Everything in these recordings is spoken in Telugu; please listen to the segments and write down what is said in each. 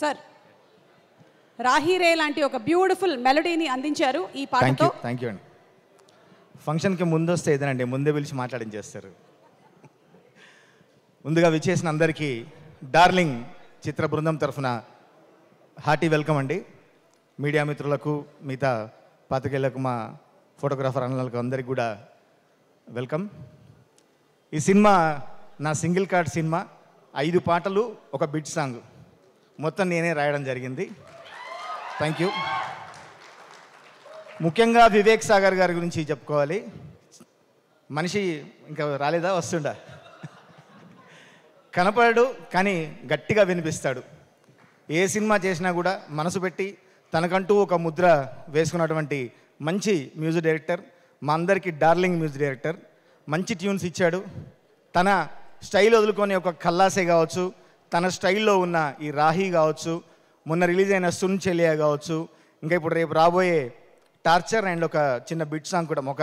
సార్ రాహి రే లాంటి ఒక బ్యూటిఫుల్ మెలోడీని అందించారు ఈ పాటతో. థ్యాంక్ యూ అండి. ఫంక్షన్కి ముందు వస్తే ఏదనండి ముందే పిలిచి మాట్లాడించేస్తారు. ముందుగా విచ్చేసిన అందరికీ డార్లింగ్ చిత్ర బృందం తరఫున హార్టీ వెల్కమ్ అండి. మీడియా మిత్రులకు, మిగతా పాతికేళ్లకు, మా ఫోటోగ్రాఫర్ అన్నలకు అందరికీ కూడా వెల్కమ్. ఈ సినిమా నా సింగిల్ కార్డ్ సినిమా. 5 పాటలు, ఒక బిట్ సాంగ్ మొత్తం నేనే రాయడం జరిగింది. Thank you. ముఖ్యంగా వివేక్ సాగర్ గారి గురించి చెప్పుకోవాలి. మనిషి ఇంకా రాలేదా, వస్తుండా? కనపడడు కానీ గట్టిగా వినిపిస్తాడు. ఏ సినిమా చేసినా కూడా మనసు పెట్టి తనకంటూ ఒక ముద్ర వేసుకున్నటువంటి మంచి మ్యూజిక్ డైరెక్టర్, మా అందరికీ డార్లింగ్ మ్యూజిక్ డైరెక్టర్. మంచి ట్యూన్స్ ఇచ్చాడు. తన స్టైల్ వదులుకొని ఒక కల్లాసే కావచ్చు, తన స్టైల్లో ఉన్న ఈ రాహి కావచ్చు, మొన్న రిలీజ్ అయిన సున్ చెలియా కావచ్చు, ఇంకా ఇప్పుడు రేపు రాబోయే టార్చర్ అండ్ ఒక చిన్న బిట్ సాంగ్ కూడా, ఒక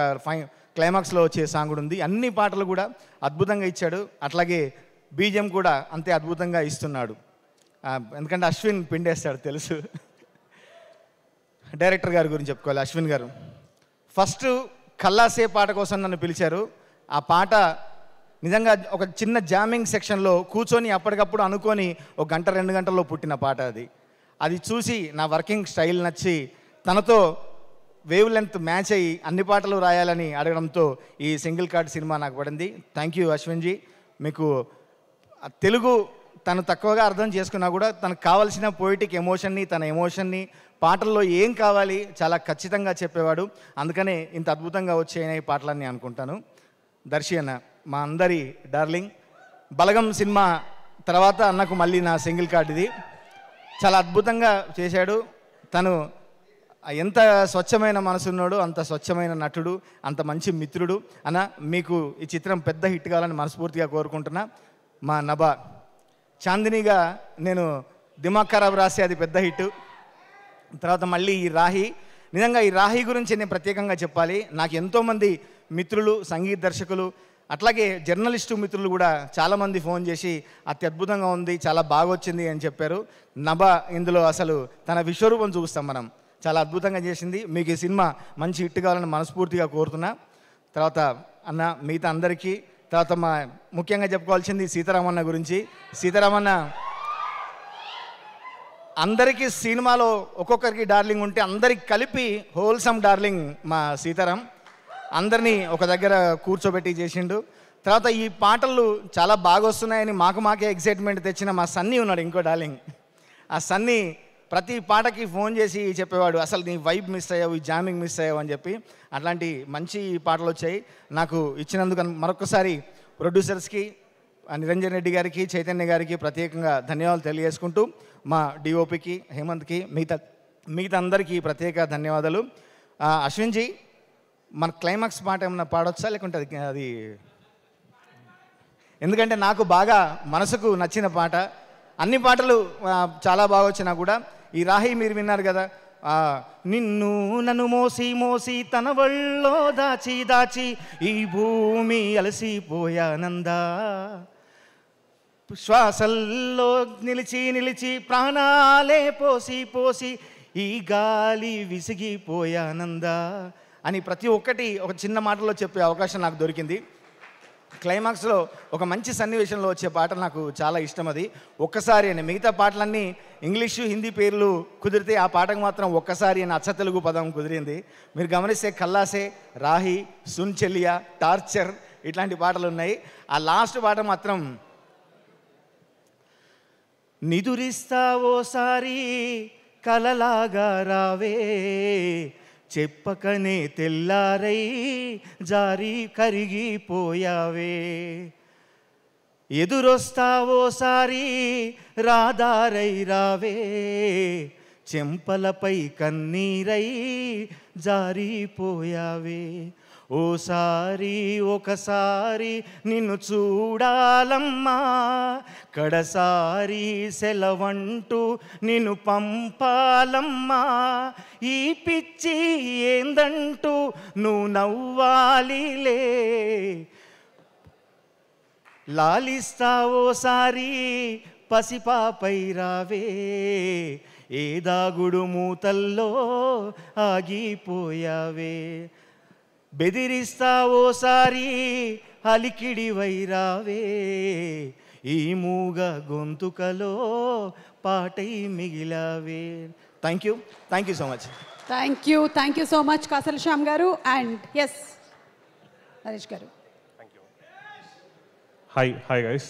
క్లైమాక్స్లో వచ్చే సాంగ్ కూడా ఉంది. అన్ని పాటలు కూడా అద్భుతంగా ఇచ్చాడు. అట్లాగే బీజిఎం కూడా అంతే అద్భుతంగా ఇస్తున్నాడు. ఎందుకంటే అశ్విన్ పిండేస్తాడు తెలుసు. డైరెక్టర్ గారి గురించి చెప్పుకోవాలి. అశ్విన్ గారు ఫస్ట్ కల్లాసే పాట కోసం నన్ను పిలిచారు. ఆ పాట నిజంగా ఒక చిన్న జామింగ్ సెక్షన్లో కూర్చొని అప్పటికప్పుడు అనుకొని 1 గంట 2 గంటల్లో పుట్టిన పాట అది. అది చూసి నా వర్కింగ్ స్టైల్ నచ్చి తనతో వేవ్ లెంత్ మ్యాచ్ అయ్యి అన్ని పాటలు రాయాలని అడగడంతో ఈ సింగిల్ కార్డ్ సినిమా నాకు పడింది. Thank you Ashwinji. మీకు తెలుగు తను తక్కువగా అర్థం చేసుకున్నా కూడా తనకు కావాల్సిన పోయిటిక్ ఎమోషన్ని, తన ఎమోషన్ని పాటల్లో ఏం కావాలి చాలా ఖచ్చితంగా చెప్పేవాడు. అందుకనే ఇంత అద్భుతంగా వచ్చాయని ఈ పాటలన్నీ అనుకుంటాను. దర్శి అన్న మా అందరి డార్లింగ్. బలగం సినిమా తర్వాత అన్నకు మళ్ళీ నా సింగిల్ కార్డ్ ఇది. చాలా అద్భుతంగా చేశాడు. తను ఎంత స్వచ్ఛమైన మనసున్నాడు, అంత స్వచ్ఛమైన నటుడు, అంత మంచి మిత్రుడు. అన్న మీకు ఈ చిత్రం పెద్ద హిట్ కావాలని మనస్ఫూర్తిగా కోరుకుంటున్నా. మా నభా చాందినిగా నేను దిమాగ్ ఖరాబ్ రాసి అది పెద్ద హిట్. తర్వాత మళ్ళీ ఈ రాహి. నిజంగా ఈ రాహి గురించి నేను ప్రత్యేకంగా చెప్పాలి. నాకు ఎంతోమంది మిత్రులు, సంగీత దర్శకులు, అట్లాగే జర్నలిస్టు మిత్రులు కూడా చాలామంది ఫోన్ చేసి అత్యద్భుతంగా ఉంది, చాలా బాగా వచ్చింది అని చెప్పారు. నభా ఇందులో అసలు తన విశ్వరూపం చూస్తాం మనం. చాలా అద్భుతంగా చేసింది. మీకు ఈ సినిమా మంచి హిట్ కావాలని మనస్ఫూర్తిగా కోరుతున్నా. తర్వాత అన్న మిగతా అందరికీ. తర్వాత మా ముఖ్యంగా చెప్పుకోవాల్సింది సీతారామన్న గురించి. సీతారామన్న అందరికీ సినిమాలో ఒక్కొక్కరికి డార్లింగ్ ఉంటే అందరికి కలిపి హోల్సమ్ డార్లింగ్ మా సీతారాం. అందరినీ ఒక దగ్గర కూర్చోబెట్టి చేసిండు. తర్వాత ఈ పాటలు చాలా బాగా వస్తున్నాయని మాకే ఎక్సైట్మెంట్ తెచ్చిన మా సన్నీ ఉన్నాడు, ఇంకో డార్లింగ్. ఆ సన్నీ ప్రతి పాటకి ఫోన్ చేసి చెప్పేవాడు, అసలు నీ వైబ్ మిస్ అయ్యావు, ఈ జామింగ్ మిస్ అయ్యావు అని చెప్పి. అట్లాంటి మంచి పాటలు వచ్చాయి. నాకు ఇచ్చినందుకు మరొకసారి ప్రొడ్యూసర్స్కి, నిరంజన్ రెడ్డి గారికి, చైతన్య గారికి ప్రత్యేకంగా ధన్యవాదాలు తెలియజేసుకుంటూ, మా డిఓపికి, హేమంత్కి, మిగతా అందరికీ ప్రత్యేక ధన్యవాదాలు. అశ్విన్జీ మన క్లైమాక్స్ పాట ఏమన్నా పాడొచ్చా, లేకుంటే అది ఎందుకంటే నాకు బాగా మనసుకు నచ్చిన పాట. అన్ని పాటలు చాలా బాగా వచ్చినా కూడా ఈ రాహి మీరు విన్నారు కదా, నిన్ను నన్ను మోసి మోసి తన వళ్ళో దాచి దాచి ఈ భూమి అలసిపోయానందా, శ్వాసల్లో నిలిచి నిలిచి ప్రాణాలే పోసి పోసి ఈ గాలి విసిగిపోయానందా అని ప్రతి ఒక్కటి ఒక చిన్న మాటలో చెప్పే అవకాశం నాకు దొరికింది. క్లైమాక్స్లో ఒక మంచి సన్నివేశంలో వచ్చే పాట నాకు చాలా ఇష్టం. అది ఒక్కసారి అని. మిగతా పాటలన్నీ ఇంగ్లీషు, హిందీ పేర్లు కుదిరితే ఆ పాటకు మాత్రం ఒక్కసారి అని అచ్చ తెలుగు పదం కుదిరింది. మీరు గమనిస్తే కల్లాసే, రాహి, సున్ చెలియా, టార్చర్ ఇట్లాంటి పాటలు ఉన్నాయి. ఆ లాస్ట్ పాట మాత్రం నిదురిస్తావోసారి కలలాగా రావే, చెప్పకనే తెల్లారై జారి కరిగిపోయావే, ఎదురొస్తావోసారి రాదారై రావే, చెంపలపై కన్నీరై జారిపోయావే, ఓసారి ఒకసారి నిన్ను చూడాలమ్మా, కడసారి సెలవంటూ నిన్ను పంపాలమ్మా, ఈ పిచ్చి ఏందంటూ నువ్వు నవ్వాలిలే, లాలిస్తావోసారి పసిపాపై రావే, ఏ దాగుడు మూతల్లో ఆగిపోయావే, బెదిరిస్తావోసారి అలికిడి వైరావే, ఈ మూగ గొంతుకలో పాటై మిగిలావే. Thank you so much. Thank you so much Kasala Shyam గారు. అండ్ ఎస్ నరేష్ గారు. Hi guys.